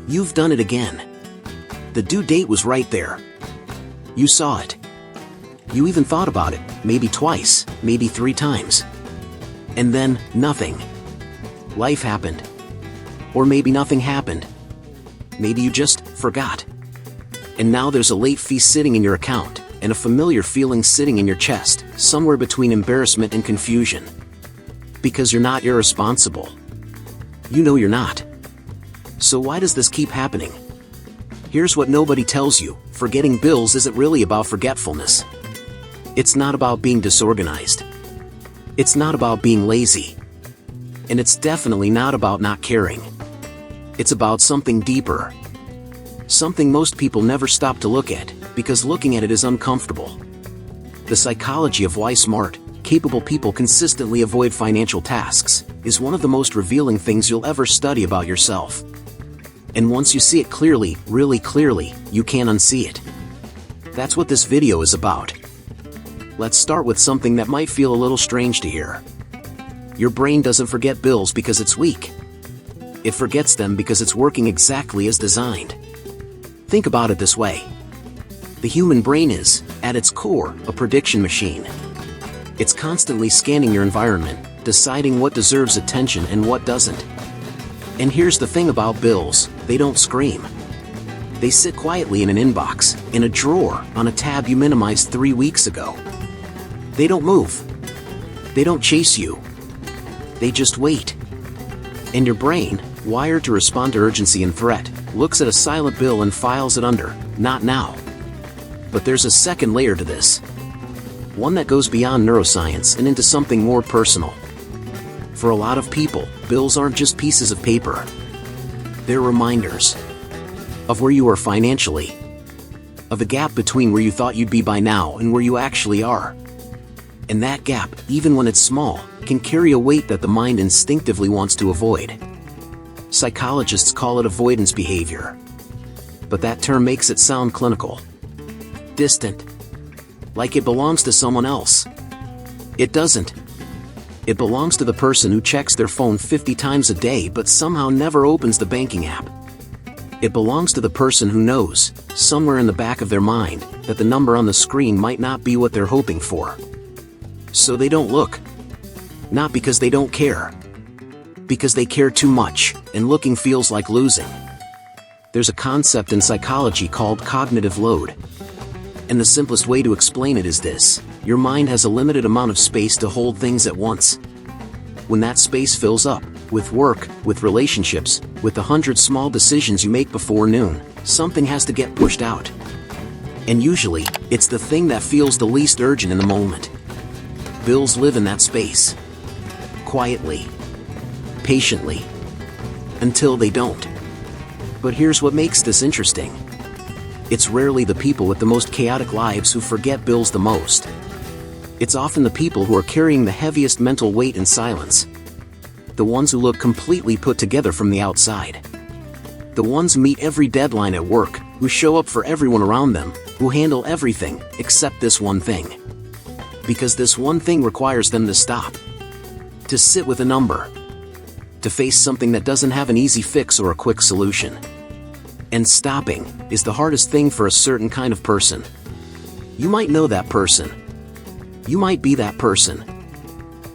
You've done it again. The due date was right there. You saw it. You even thought about it, maybe twice, maybe 3 times. And then, nothing. Life happened. Or maybe nothing happened. Maybe you just forgot. And now there's a late fee sitting in your account, and a familiar feeling sitting in your chest, somewhere between embarrassment and confusion. Because you're not irresponsible. You know you're not. So why does this keep happening? Here's what nobody tells you: forgetting bills isn't really about forgetfulness. It's not about being disorganized. It's not about being lazy. And it's definitely not about not caring. It's about something deeper. Something most people never stop to look at, because looking at it is uncomfortable. The psychology of why smart, capable people consistently avoid financial tasks is one of the most revealing things you'll ever study about yourself. And once you see it clearly, really clearly, you can't unsee it. That's what this video is about. Let's start with something that might feel a little strange to hear. Your brain doesn't forget bills because it's weak. It forgets them because it's working exactly as designed. Think about it this way. The human brain is, at its core, a prediction machine. It's constantly scanning your environment, deciding what deserves attention and what doesn't. And here's the thing about bills: they don't scream. They sit quietly in an inbox, in a drawer, on a tab you minimized 3 weeks ago. They don't move. They don't chase you. They just wait. And your brain, wired to respond to urgency and threat, looks at a silent bill and files it under, "Not now." But there's a second layer to this. One that goes beyond neuroscience and into something more personal. For a lot of people, bills aren't just pieces of paper. They're reminders of where you are financially, of the gap between where you thought you'd be by now and where you actually are. And that gap, even when it's small, can carry a weight that the mind instinctively wants to avoid. Psychologists call it avoidance behavior. But that term makes it sound clinical. Distant. Like it belongs to someone else. It doesn't. It belongs to the person who checks their phone 50 times a day but somehow never opens the banking app. It belongs to the person who knows, somewhere in the back of their mind, that the number on the screen might not be what they're hoping for. So they don't look. Not because they don't care. Because they care too much, and looking feels like losing. There's a concept in psychology called cognitive load. And the simplest way to explain it is this: your mind has a limited amount of space to hold things at once. When that space fills up, with work, with relationships, with the 100 small decisions you make before noon, something has to get pushed out. And usually, it's the thing that feels the least urgent in the moment. Bills live in that space. Quietly. Patiently. Until they don't. But here's what makes this interesting. It's rarely the people with the most chaotic lives who forget bills the most. It's often the people who are carrying the heaviest mental weight in silence. The ones who look completely put together from the outside. The ones who meet every deadline at work, who show up for everyone around them, who handle everything except this one thing. Because this one thing requires them to stop. To sit with a number. To face something that doesn't have an easy fix or a quick solution. And stopping is the hardest thing for a certain kind of person. You might know that person. You might be that person.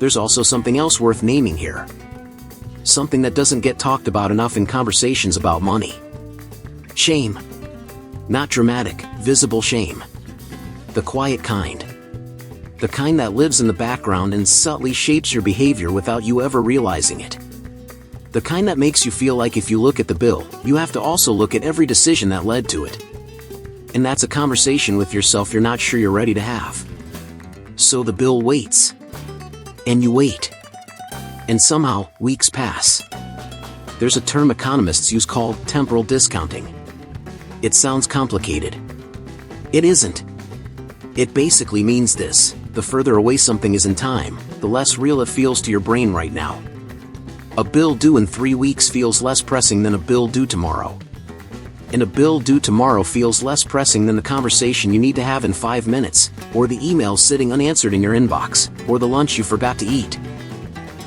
There's also something else worth naming here. Something that doesn't get talked about enough in conversations about money. Shame. Not dramatic, visible shame. The quiet kind. The kind that lives in the background and subtly shapes your behavior without you ever realizing it. The kind that makes you feel like if you look at the bill, you have to also look at every decision that led to it. And that's a conversation with yourself you're not sure you're ready to have. So the bill waits. And you wait. And somehow, weeks pass. There's a term economists use called temporal discounting. It sounds complicated. It isn't. It basically means this: the further away something is in time, the less real it feels to your brain right now. A bill due in 3 weeks feels less pressing than a bill due tomorrow. And a bill due tomorrow feels less pressing than the conversation you need to have in 5 minutes, or the email sitting unanswered in your inbox, or the lunch you forgot to eat.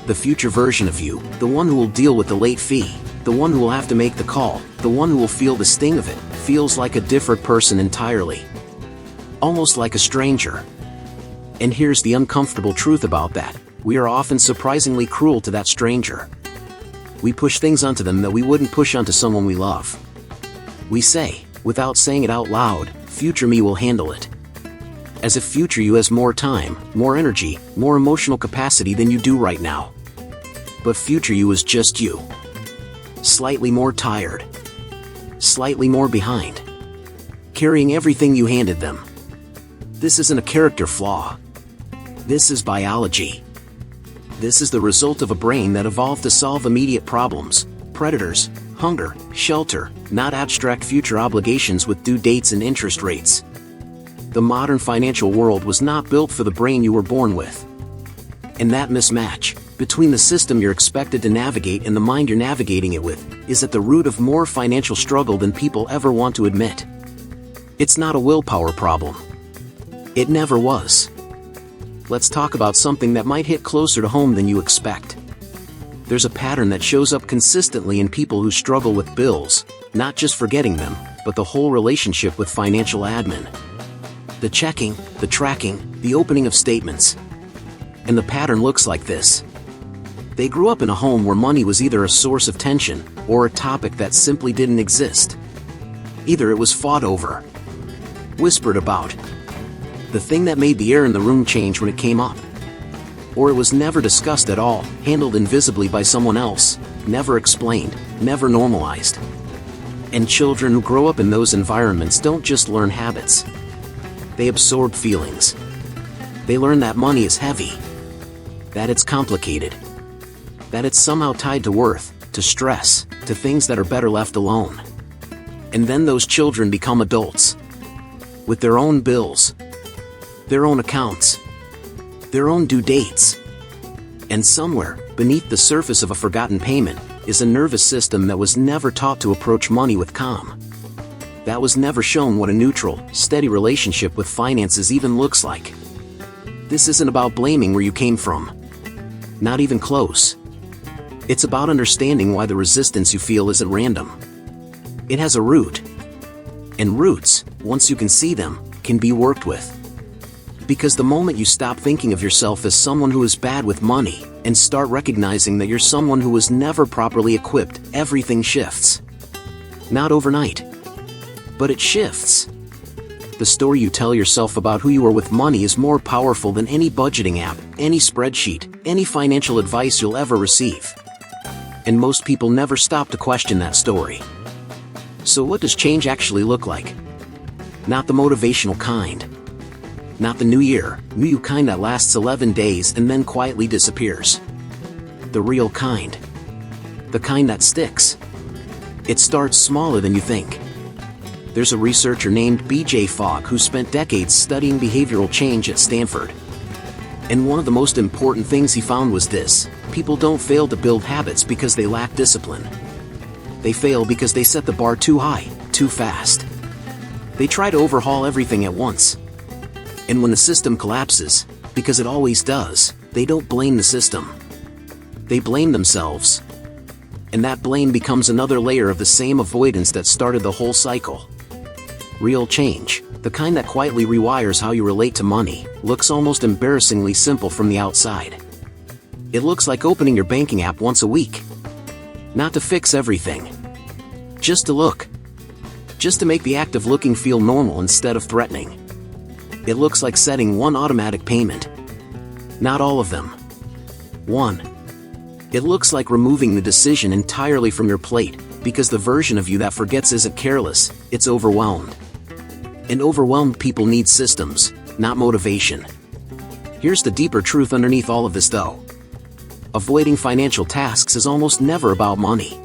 The future version of you, the one who will deal with the late fee, The one who will have to make the call, the one who will feel the sting of it, feels like a different person entirely. Almost like a stranger. And here's the uncomfortable truth about that. We are often surprisingly cruel to that stranger. We push things onto them that we wouldn't push onto someone we love. We say, without saying it out loud, future me will handle it. As if future you has more time, more energy, more emotional capacity than you do right now. But future you is just you. Slightly more tired. Slightly more behind. Carrying everything you handed them. This isn't a character flaw. This is biology. This is the result of a brain that evolved to solve immediate problems, predators, hunger, shelter, not abstract future obligations with due dates and interest rates. The modern financial world was not built for the brain you were born with. And that mismatch, between the system you're expected to navigate and the mind you're navigating it with, is at the root of more financial struggle than people ever want to admit. It's not a willpower problem. It never was. Let's talk about something that might hit closer to home than you expect. There's a pattern that shows up consistently in people who struggle with bills, not just forgetting them, but the whole relationship with financial admin. The checking, the tracking, the opening of statements. And the pattern looks like this. They grew up in a home where money was either a source of tension, or a topic that simply didn't exist. Either it was fought over, whispered about, the thing that made the air in the room change when it came up. Or it was never discussed at all, handled invisibly by someone else, never explained, never normalized. And children who grow up in those environments don't just learn habits. They absorb feelings. They learn that money is heavy. That it's complicated. That it's somehow tied to worth, to stress, to things that are better left alone. And then those children become adults. With their own bills. Their own accounts. Their own due dates. And somewhere, beneath the surface of a forgotten payment, is a nervous system that was never taught to approach money with calm. That was never shown what a neutral, steady relationship with finances even looks like. This isn't about blaming where you came from. Not even close. It's about understanding why the resistance you feel isn't random. It has a root. And roots, once you can see them, can be worked with. Because the moment you stop thinking of yourself as someone who is bad with money, and start recognizing that you're someone who was never properly equipped, everything shifts. Not overnight. But it shifts. The story you tell yourself about who you are with money is more powerful than any budgeting app, any spreadsheet, any financial advice you'll ever receive. And most people never stop to question that story. So what does change actually look like? Not the motivational kind. Not the new you kind that lasts 11 days and then quietly disappears. The real kind. The kind that sticks. It starts smaller than you think. There's a researcher named B.J. Fogg who spent decades studying behavioral change at Stanford. And one of the most important things he found was this: people don't fail to build habits because they lack discipline. They fail because they set the bar too high, too fast. They try to overhaul everything at once. And when the system collapses, because it always does, they don't blame the system. They blame themselves. And that blame becomes another layer of the same avoidance that started the whole cycle. Real change, the kind that quietly rewires how you relate to money, looks almost embarrassingly simple from the outside. It looks like opening your banking app once a week. Not to fix everything. Just to look. Just to make the act of looking feel normal instead of threatening. It looks like setting one automatic payment. Not all of them. One. It looks like removing the decision entirely from your plate, because the version of you that forgets isn't careless, it's overwhelmed. And overwhelmed people need systems, not motivation. Here's the deeper truth underneath all of this though. Avoiding financial tasks is almost never about money.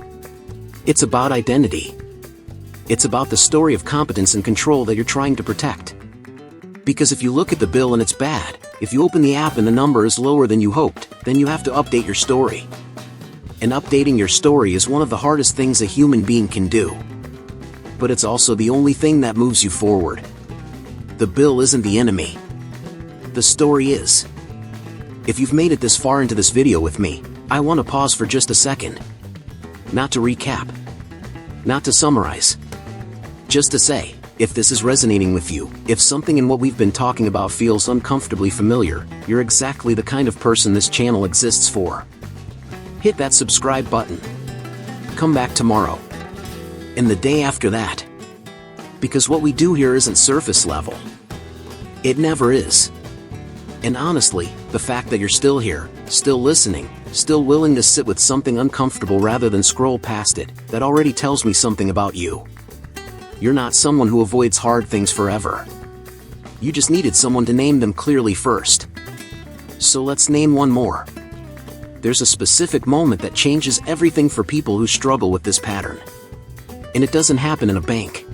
It's about identity. It's about the story of competence and control that you're trying to protect. Because if you look at the bill and it's bad, if you open the app and the number is lower than you hoped, then you have to update your story. And updating your story is one of the hardest things a human being can do. But it's also the only thing that moves you forward. The bill isn't the enemy. The story is. If you've made it this far into this video with me, I want to pause for just a second. Not to recap. Not to summarize. Just to say, if this is resonating with you, if something in what we've been talking about feels uncomfortably familiar, you're exactly the kind of person this channel exists for. Hit that subscribe button. Come back tomorrow. And the day after that. Because what we do here isn't surface level. It never is. And honestly, the fact that you're still here, still listening, still willing to sit with something uncomfortable rather than scroll past it, that already tells me something about you. You're not someone who avoids hard things forever. You just needed someone to name them clearly first. So let's name one more. There's a specific moment that changes everything for people who struggle with this pattern. And it doesn't happen in a bank.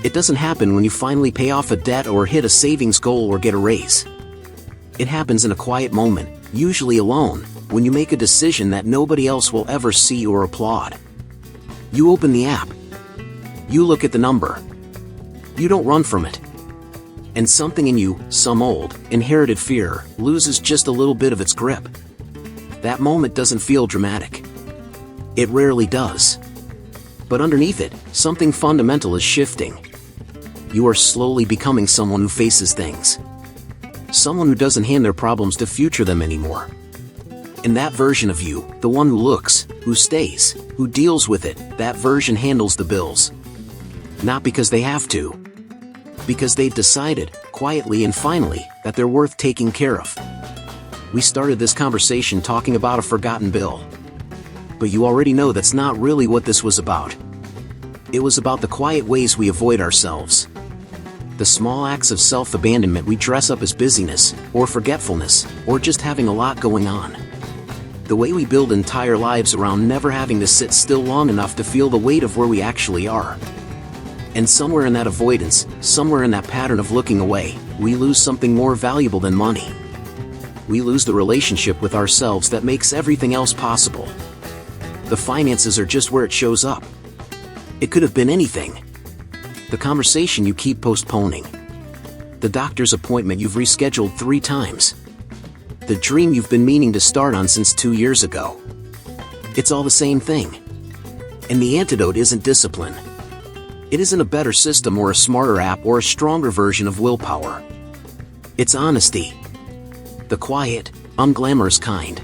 It doesn't happen when you finally pay off a debt or hit a savings goal or get a raise. It happens in a quiet moment, usually alone, when you make a decision that nobody else will ever see or applaud. You open the app. You look at the number. You don't run from it. And something in you, some old, inherited fear, loses just a little bit of its grip. That moment doesn't feel dramatic. It rarely does. But underneath it, something fundamental is shifting. You are slowly becoming someone who faces things. Someone who doesn't hand their problems to future them anymore. And that version of you, the one who looks, who stays, who deals with it, that version handles the bills. Not because they have to. Because they've decided, quietly and finally, that they're worth taking care of. We started this conversation talking about a forgotten bill. But you already know that's not really what this was about. It was about the quiet ways we avoid ourselves. The small acts of self-abandonment we dress up as busyness, or forgetfulness, or just having a lot going on. The way we build entire lives around never having to sit still long enough to feel the weight of where we actually are. And somewhere in that avoidance, somewhere in that pattern of looking away, we lose something more valuable than money. We lose the relationship with ourselves that makes everything else possible. The finances are just where it shows up. It could have been anything. The conversation you keep postponing. The doctor's appointment you've rescheduled 3 times. The dream you've been meaning to start on since 2 years ago. It's all the same thing. And the antidote isn't discipline. It isn't a better system or a smarter app or a stronger version of willpower. It's honesty. The quiet, unglamorous kind.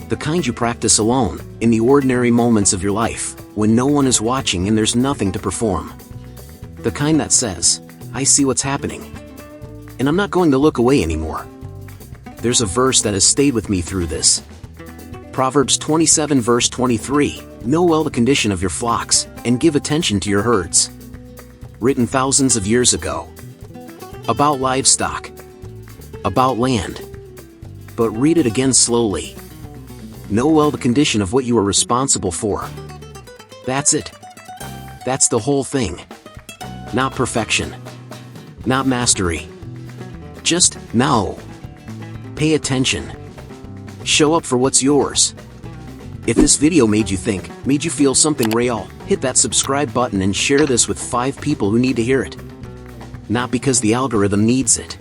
The kind you practice alone, in the ordinary moments of your life, when no one is watching and there's nothing to perform. The kind that says, I see what's happening. And I'm not going to look away anymore. There's a verse that has stayed with me through this. Proverbs 27 verse 23, know well the condition of your flocks, and give attention to your herds. Written thousands of years ago. About livestock. About land. But read it again slowly. Know well the condition of what you are responsible for. That's it. That's the whole thing. Not perfection. Not mastery. Just know. Pay attention. Show up for what's yours. If this video made you think, made you feel something real, hit that subscribe button and share this with 5 people who need to hear it. Not because the algorithm needs it.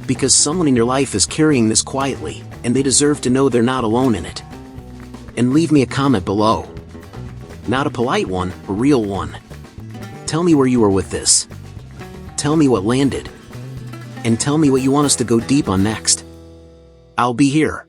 Because someone in your life is carrying this quietly, and they deserve to know they're not alone in it. And leave me a comment below. Not a polite one, a real one. Tell me where you are with this. Tell me what landed. And tell me what you want us to go deep on next. I'll be here.